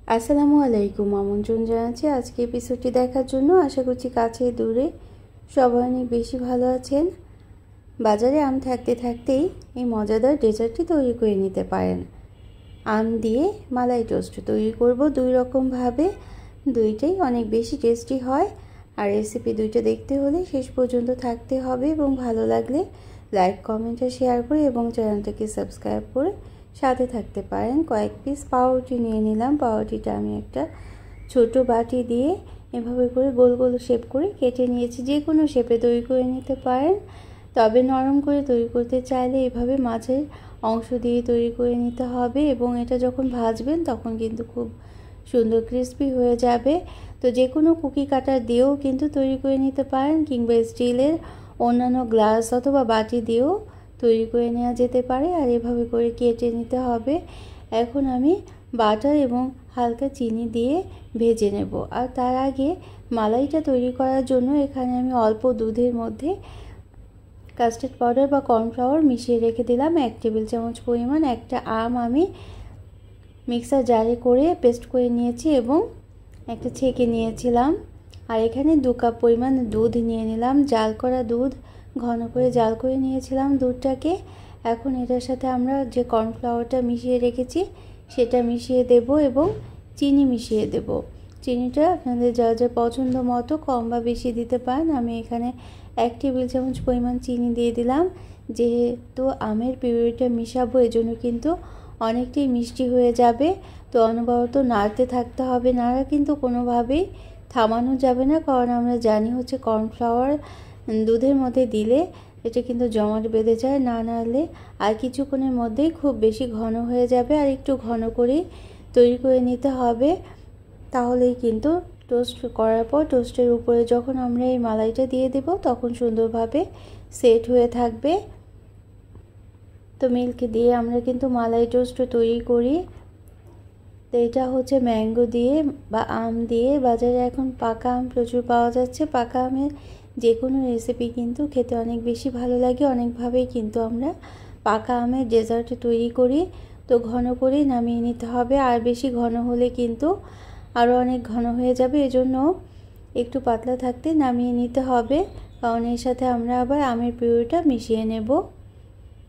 আসসালামু আলাইকুম, আমন্ত্রণ জানাচ্ছি আজকে এপিসোডটি দেখার জন্য। আশা করছি কাছে দূরে সবাই অনেক বেশি ভালো আছেন। বাজারে আম থাকতে থাকতেই এই মজাদার ডেজার্টটি তৈরি করে নিতে পারেন। আম দিয়ে মালাই টোস্ট তৈরি করব দুই রকমভাবে, দুইটাই অনেক বেশি টেস্টি হয়। আর রেসিপি দুইটা দেখতে হলে শেষ পর্যন্ত থাকতে হবে এবং ভালো লাগলে লাইক, কমেন্ট আর শেয়ার করে এবং চ্যানেলটাকে সাবস্ক্রাইব করে সাথে থাকতে পারেন। কয়েক পিস পাউরুটি নিয়ে নিলাম। পাউরুটিটা আমি একটা ছোট বাটি দিয়ে এভাবে করে গোল গোল শেপ করে কেটে নিয়েছি। যে কোনো শেপে তৈরি করে নিতে পারেন, তবে নরম করে তৈরি করতে চাইলে এভাবে মাঝের অংশ দিয়ে তৈরি করে নিতে হবে এবং এটা যখন ভাজবেন তখন কিন্তু খুব সুন্দর ক্রিস্পি হয়ে যাবে। তো যে কোনো কুকি কাটার দিয়েও কিন্তু তৈরি করে নিতে পারেন, কিংবা স্টিলের অন্যান্য গ্লাস অথবা বাটি দিয়েও তৈরি করে নেওয়া যেতে পারে। আর এভাবে করে কেটে নিতে হবে। এখন আমি বাটার এবং হালকা চিনি দিয়ে ভেজে নেব। আর তার আগে মালাইটা তৈরি করার জন্য এখানে আমি অল্প দুধের মধ্যে কাস্টার্ড পাউডার বা কর্নফ্লাওয়ার মিশিয়ে রেখে দিলাম 1 টেবিল চামচ পরিমাণ। একটা আম আমি মিক্সার জারে করে পেস্ট করে নিয়েছি এবং একটা ছেঁকে নিয়েছিলাম। আর এখানে 2 কাপ পরিমাণ দুধ নিয়ে নিলাম, জাল করা দুধ, ঘন করে জাল করে নিয়েছিলাম দুধটাকে। এখন এটার সাথে আমরা যে কর্নফ্লাওয়ারটা মিশিয়ে রেখেছি সেটা মিশিয়ে দেব এবং চিনি মিশিয়ে দেব। চিনিটা আপনাদের যা যা পছন্দ মতো কম বা বেশি দিতে পারেন। আমি এখানে 1 টেবিল চামচ পরিমাণ চিনি দিয়ে দিলাম। যেহেতু আমের পিউরিটা মিশাবো এজন্য কিন্তু অনেকটাই মিষ্টি হয়ে যাবে। তো অনবরত নাড়তে থাকতে হবে, নাড়া কিন্তু কোনোভাবেই থামানো যাবে না, কারণ আমরা জানি হচ্ছে কর্নফ্লাওয়ার দুধের মধ্যে দিলে এটা কিন্তু জমাট বেঁধে যায়। না নাড়লে আর কিছুক্ষণের মধ্যেই খুব বেশি ঘন হয়ে যাবে। আর একটু ঘন করেই তৈরি করে নিতে হবে, তাহলেই কিন্তু টোস্ট করার পর টোস্টের উপরে যখন আমরা এই মালাইটা দিয়ে দেব তখন সুন্দরভাবে সেট হয়ে থাকবে। তো মিল্ক দিয়ে আমরা কিন্তু মালাই টোস্ট তৈরি করি। তো এটা হচ্ছে ম্যাঙ্গো দিয়ে বা আম দিয়ে। বাজারে এখন পাকা আম প্রচুর পাওয়া যাচ্ছে। পাকা আমের যে কোনো রেসিপি কিন্তু খেতে অনেক বেশি ভালো লাগে। অনেকভাবেই কিন্তু আমরা পাকা আমের ডেজার্ট তৈরি করি। তো ঘন করে নামিয়ে নিতে হবে। আর বেশি ঘন হলে কিন্তু আরও অনেক ঘন হয়ে যাবে, এজন্য একটু পাতলা থাকতে নামিয়ে নিতে হবে, কারণ এর সাথে আমরা আবার আমের পিউরিটা মিশিয়ে নেব।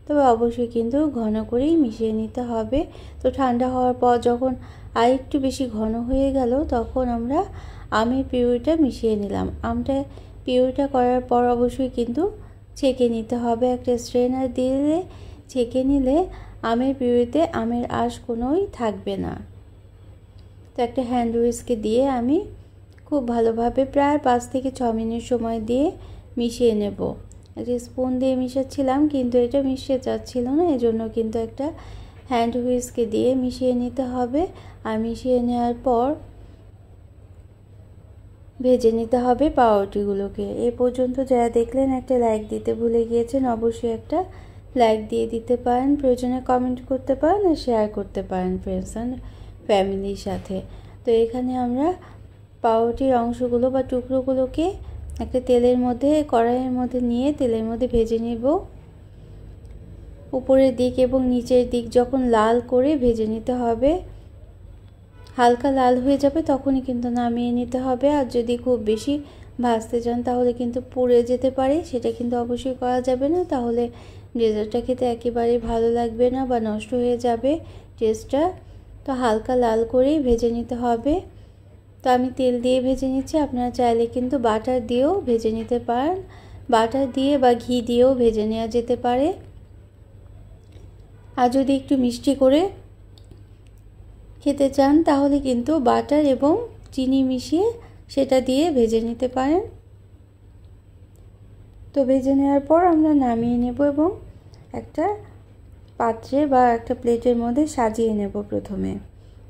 তবে অবশ্যই কিন্তু ঘন করেই মিশিয়ে নিতে হবে। তো ঠান্ডা হওয়ার পর যখন আর একটু বেশি ঘন হয়ে গেল তখন আমরা আমের পিউরিটা মিশিয়ে নিলাম। আমটা পিউরিটা করার পর অবশ্যই কিন্তু ছেঁকে নিতে হবে। একটা স্ট্রেনার দিয়ে ছেঁকে নিলে আমের পিউরিতে আমের আঁশ কোনোই থাকবে না। তো একটা হ্যান্ড হুইস্কে দিয়ে আমি খুব ভালোভাবে প্রায় 5 থেকে 6 মিনিট সময় দিয়ে মিশিয়ে নেব। একটা স্পুন দিয়ে মিশাচ্ছিলাম কিন্তু এটা মিশিয়ে যাচ্ছিল না, এজন্য কিন্তু একটা হ্যান্ড হুইস্কে দিয়ে মিশিয়ে নিতে হবে। আর মিশিয়ে নেওয়ার পর ভেজে নিতে হবে পাউরুটিগুলোকে। এ পর্যন্ত যারা দেখলেন একটা লাইক দিতে ভুলে গিয়েছেন, অবশ্যই একটা লাইক দিয়ে দিতে পারেন। প্রয়োজনে কমেন্ট করতে পারেন আর শেয়ার করতে পারেন ফ্রেন্ডস অ্যান্ড ফ্যামিলির সাথে। তো এখানে আমরা পাউরুটির অংশগুলো বা টুকরোগুলোকে একটা তেলের মধ্যে কড়াইয়ের মধ্যে নিয়ে তেলের মধ্যে ভেজে নেব। উপরের দিক এবং নিচের দিক যখন লাল করে ভেজে নিতে হবে, হালকা লাল হয়ে যাবে তখনই কিন্তু নামিয়ে নিতে হবে। আর যদি খুব বেশি ভাজতে চান তাহলে কিন্তু পুড়ে যেতে পারে, সেটা কিন্তু অবশ্যই করা যাবে না, তাহলে ডেজার্টটা খেতে একেবারেই ভালো লাগবে না বা নষ্ট হয়ে যাবে টেস্টটা। তো হালকা লাল করেই ভেজে নিতে হবে। তো আমি তেল দিয়ে ভেজে নিচ্ছি, আপনারা চাইলে কিন্তু বাটার দিয়েও ভেজে নিতে পারেন। বাটার দিয়ে বা ঘি দিয়েও ভেজে নেওয়া যেতে পারে। আর যদি একটু মিষ্টি করে খেতে চান তাহলে কিন্তু বাটার এবং চিনি মিশিয়ে সেটা দিয়ে ভেজে নিতে পারেন। তো ভেজে নেওয়ার পর আমরা নামিয়ে নেব এবং একটা পাত্রে বা একটা প্লেটের মধ্যে সাজিয়ে নেব প্রথমে।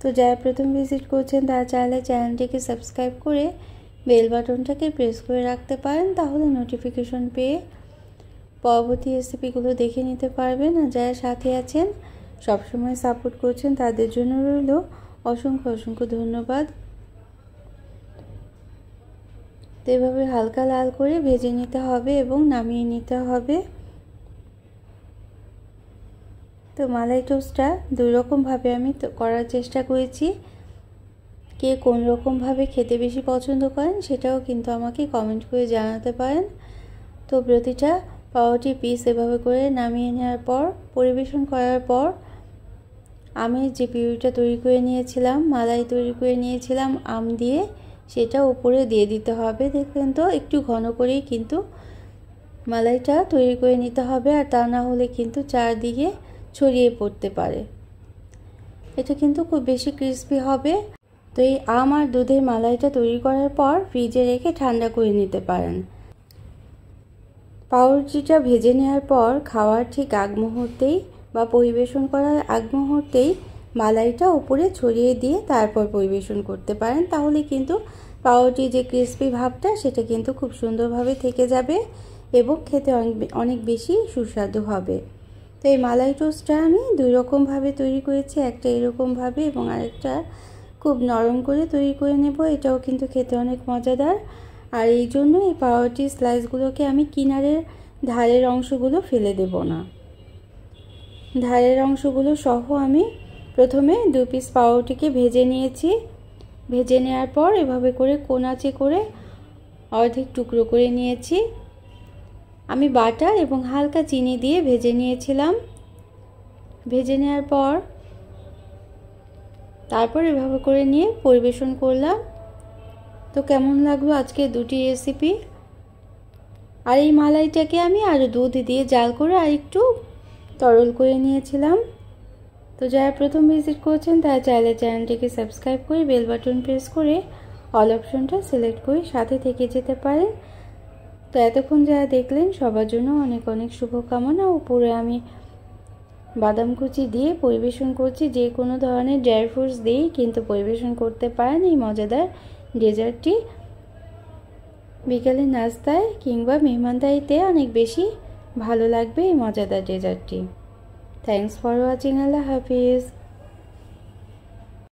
তো যারা প্রথম ভিজিট করছেন তারা চাইলে চ্যানেলটিকে সাবস্ক্রাইব করে বেল বাটনটাকে প্রেস করে রাখতে পারেন, তাহলে নোটিফিকেশন পেয়ে পরবর্তী রেসিপিগুলো দেখে নিতে পারবেন। আর যারা সাথে আছেন সবসময় সাপোর্ট করছেন তাদের জন্য রইল অসংখ্য অসংখ্য ধন্যবাদ। তো এভাবে হালকা লাল করে ভেজে নিতে হবে এবং নামিয়ে নিতে হবে। তো মালাই টোস্টটা দুই রকমভাবে আমি করার চেষ্টা করেছি। কে কোন রকমভাবে খেতে বেশি পছন্দ করেন সেটাও কিন্তু আমাকে কমেন্ট করে জানাতে পারেন। তো প্রতিটা পাউরুটি পিস এভাবে করে নামিয়ে নেওয়ার পর পরিবেশন করার পর আমি যে পিউরিটা তৈরি করে নিয়েছিলাম, মালাই তৈরি করে নিয়েছিলাম আম দিয়ে, সেটা উপরে দিয়ে দিতে হবে। দেখলেন তো একটু ঘন করেই কিন্তু মালাইটা তৈরি করে নিতে হবে, আর তা না হলে কিন্তু চারদিকে ছড়িয়ে পড়তে পারে। এটা কিন্তু খুব বেশি ক্রিস্পি হবে। তো এই আম আর দুধের মালাইটা তৈরি করার পর ফ্রিজে রেখে ঠান্ডা করে নিতে পারেন। পাউরুটিটা ভেজে নেওয়ার পর খাওয়ার ঠিক আগ মুহূর্তেই বা পরিবেশন করার আগ মুহূর্তেই মালাইটা উপরে ছড়িয়ে দিয়ে তারপর পরিবেশন করতে পারেন। তাহলে কিন্তু পাউরুটির যে ক্রিস্পি ভাবটা সেটা কিন্তু খুব সুন্দরভাবে থেকে যাবে এবং খেতে অনেক বেশি সুস্বাদু হবে। তো এই মালাই টোস্টটা আমি দুই রকমভাবে তৈরি করেছি, একটা এরকমভাবে এবং আরেকটা খুব নরম করে তৈরি করে নেব। এটাও কিন্তু খেতে অনেক মজাদার। আর এই জন্য এই পাউরুটির স্লাইসগুলোকে আমি কিনারের ধারের অংশগুলো ফেলে দেব না, ধারের অংশগুলো সহ আমি প্রথমে 2 পিস পাউরুটিকে ভেজে নিয়েছি। ভেজে নেওয়ার পর এভাবে করে কোনাচে করে অর্ধেক টুকরো করে নিয়েছি। আমি বাটার এবং হালকা চিনি দিয়ে ভেজে নিয়েছিলাম। ভেজে নেওয়ার পর তারপর এভাবে করে নিয়ে পরিবেশন করলাম। তো কেমন লাগলো আজকে দুটি রেসিপি। আর এই মালাইটাকে আমি আরও দুধ দিয়ে জাল করে আর একটু তরল করে নিয়েছিলাম। তো যারা প্রথম ভিজিট করছেন তারা চাইলে চ্যানেলটিকে সাবস্ক্রাইব করে বেল বাটন প্রেস করে অল অপশনটা সিলেক্ট করে সাথে থেকে যেতে পারেন। তো এতক্ষণ যারা দেখলেন সবার জন্য অনেক অনেক শুভকামনা। উপরে আমি বাদাম কুচি দিয়ে পরিবেশন করছি। যে কোনো ধরনের ড্রাই ফ্রুটস দিয়েই কিন্তু পরিবেশন করতে পারেন এই মজাদার ডেজার্টটি। বিকালের নাস্তায় কিংবা মেহমানদারিতে অনেক বেশি ভালো লাগবে এই মজাদার ডেজার্টটি। Thanks for watching. Allah Hafiz.